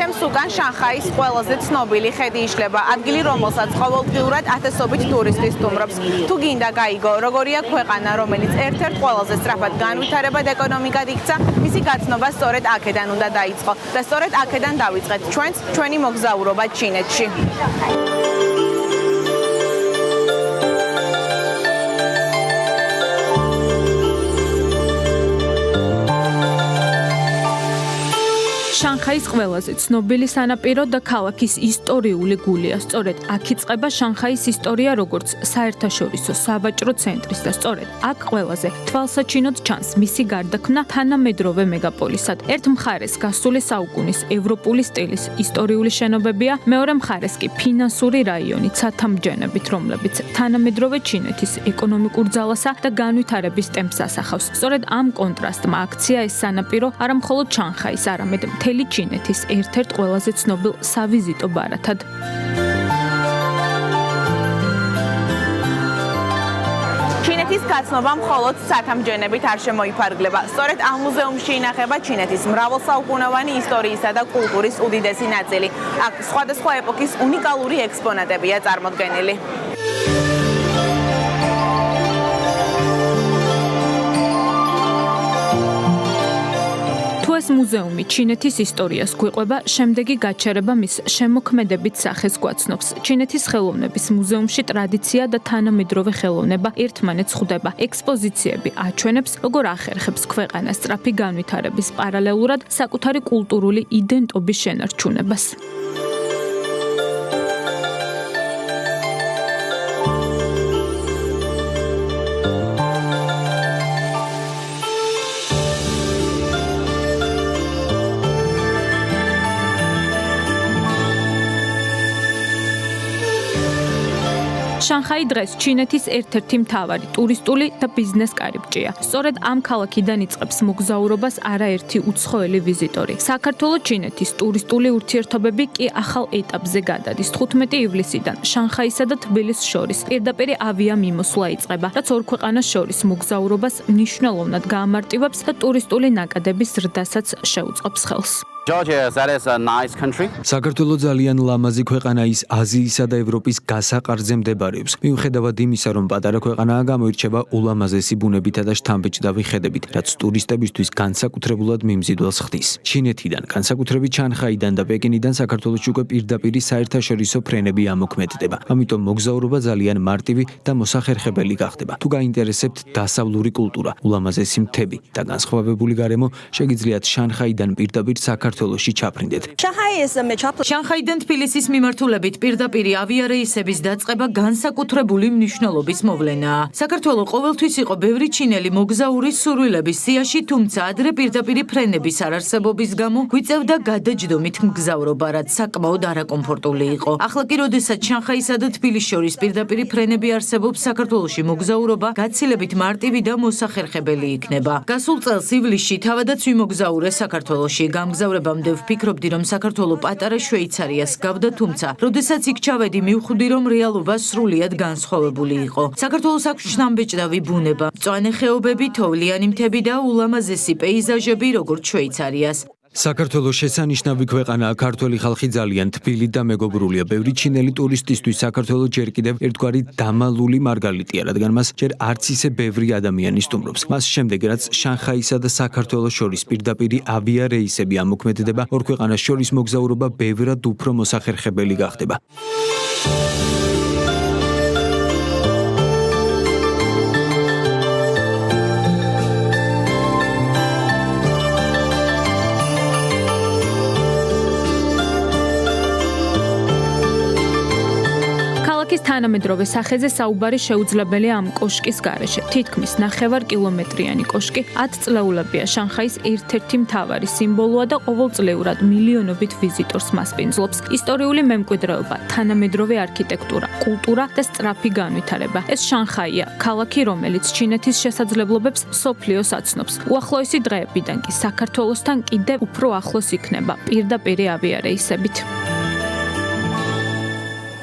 თემს უკან შანხაის ყველაზე ცნობილი ხედი იშლება, ადგილი რომელსაც ყოველდღიურად ათასობით ტურისტი სტუმრობს. თუ გინდა გაიგო, როგორია ქვეყანა, რომელიც ერთ-ერთ ყველაზე სწრაფად განვითარებად ეკონომიკად იქცა, მისი გაცნობა სწორედ აქედან უნდა დაიწყო და სწორედ აქედან დავიწყეთ ჩვენი მოგზაურობა ჩინეთში. შანხაის ყველაზე ცნობილი სანაპირო და ქალაქის ისტორიული გულია. სწორედ აქ იწყება შანხაის ისტორია როგორც საერთაშორისო სავაჭრო ცენტრის და სწორედ აქ ყველაზე თვალსაჩინოდ ჩანს მისი გარდაქმნა თანამედროვე მეგაპოლისად. ერთ მხარეს გასული საუკუნის ევროპული სტილის ისტორიული შენობებია, მეორე მხარეს კი ფინანსური რაიონი ცათამბჯენებით, რომლებიც თანამედროვე ჩინეთის ეკონომიკურ ძალასა და განვითარების ტემპს ასახავს. სწორედ ამ კონტრასტმა აქცია ეს სანაპირო არა მხოლოდ შანხაის, არამედ მთელი ჩინეთის ერთ-ერთ ყველაზე ცნობილ სავიზიტო ბარათად. ჩინეთის გაცნობა მხოლოდ ცათამბჯენებით არ შემოიფარგლება. სწორედ ამ მუზეუმში ინახება ჩინეთის მრავალსაუკუნოვანი ისტორიისა და კულტურის უდიდესი ნაწილი. აქ სხვადასხვა ეპოქის უნიკალური ექსპონატებია წარმოდგენილი. ეს მუზეუმი ჩინეთის ისტორიას გვიყვება, შემდეგი გაჩერება მის შემოქმედებით სახეს გვაცნობს. ჩინეთის ხელოვნების მუზეუმში ტრადიცია და თანამედროვე ხელოვნება ერთმანეთს ხვდება. ექსპოზიციები აჩვენებს, როგორ ახერხებს ქვეყანას სწრაფი განვითარების პარალელურად საკუთარი კულტურული იდენტობის შენარჩუნებას. შანხაი დღეს ჩინეთის ერთ-ერთი მთავარი ტურისტული და ბიზნეს კარიბჭეა. სწორედ ამ ქალაქიდან იწყებს მოგზაურობას არაერთი უცხოელი ვიზიტორი. საქართველო-ჩინეთის ტურისტული ურთიერთობები კი ახალ ეტაპზე გადადის. 15 ივლისიდან შანხაისა და თბილისის შორის პირდაპირ ავიამიმოსვლა იწყება, რაც ორ ქვეყანას შორის მოგზაურობას მნიშვნელოვნად გაამარტივებს და ტურისტული ნაკადების ზრდასაც შეუწყობს ხელს. საქართველო ძალიან ლამაზი ქვეყანა ის აზიისა და ევროპის გასაყარზე მდებარეობს. მიუხედავად იმისა, რომ პატარა ქვეყანაა, გამოირჩევა ულამაზესი ბუნებითა და შთამბეჭდავი ხედებით, რაც ტურისტებისთვის განსაკუთრებულად მიმზიდველს ხდის. ჩინეთიდან, განსაკუთრებით შანხაიდან და პეკინიდან საქართველოში უკვე პირდაპირ საერთაშორისო ფრენები ამოქმედდება. ამიტომ მოგზაურობა ძალიან მარტივი და მოსახერხებელი გახდება. თუ გაინტერესებთ დასავლური კულტურა, ულამაზესი მთები და განსხვავებული გარემო, შეგიძლიათ შანხაიდან პირდაპირ საქართველოში ჩაფრინდეთ. შანხაიდან თბილისის მიმართულებით პირდაპირ ავიარეისების დაწყება განსაკუთრებული მნიშვნელობის მოვლენაა. საქართველო ყოველთვის იყო ბევრი ჩინელი მოგზაურის სურვილების სიაში, თუმცა ადრე პირდაპირ ფრენების არარსებობის გამო გვიწევდა გადაჯდომით მგზავრობა, რაც საკმაოდ არაკომფორტული იყო. ახლა კი, როდესაც შანხაისა და თბილისის შორის პირდაპირ ფრენები არსებობს, საქართველოში მოგზაურობა გაცილებით მარტივი და მოსახერხებელი იქნება. გასულ წელს ივლისში თავადაც ვიმოგზაურე საქართველოში. გამგზავრებამდე ვფიქრობდი, რომ საქართველო პატარა შვეიცარიას გავდა, თუმცა როდესაც იქ ჩავედი, მივხვდი, რომ რეალობა სრულიად განსხვავებული იყო. საქართველოს აქვს შთამბეჭდავი ბუნება, მწვანე ხეობები, თოვლიანი მთები და ულამაზესი პეიზაჟები, როგორც შვეიცარიას. საქართველოს შესანიშნავი ქვეყანაა, ქართველი ხალხი ძალიან თბილი და მეგობრულია. ბევრი ჩინელი ტურისტისთვის საქართველო ჯერ კიდევ ერთგვარი დამალული მარგალიტია, რადგან მას ჯერ არც ისე ბევრი ადამიანი სტუმრობს. მას შემდეგ, რაც შანხაისა და საქართველოს შორის პირდაპირ ავიარეისები ამოქმედდება, ორ ქვეყანას შორის მოგზაურობა ბევრად უფრო მოსახერხებელი გახდება. თანამედროვე სახეზე საუბარი შეუძლებელია ამ კოშკის გარეშე. თითქმის 9 კილომეტრიანი კოშკი 10 წლეულებია შანხაის ერთ-ერთი მთავარი სიმბოლოა და ყოველწლიურად მილიონობით ვიზიტორს მასპინძლობს. ისტორიული მემკვიდრეობა, თანამედროვე არქიტექტურა, კულტურა და სწრაფი განვითარება. ეს შანხაია, ქალაქი, რომელიც ჩინეთის შესაძლებლობებს მსოფლიოს აცნობს. უახლოესი დღეებიდან კი საქართველოსთან კიდევ უფრო ახლოს იქნება პირდაპირ ავიარეისებით.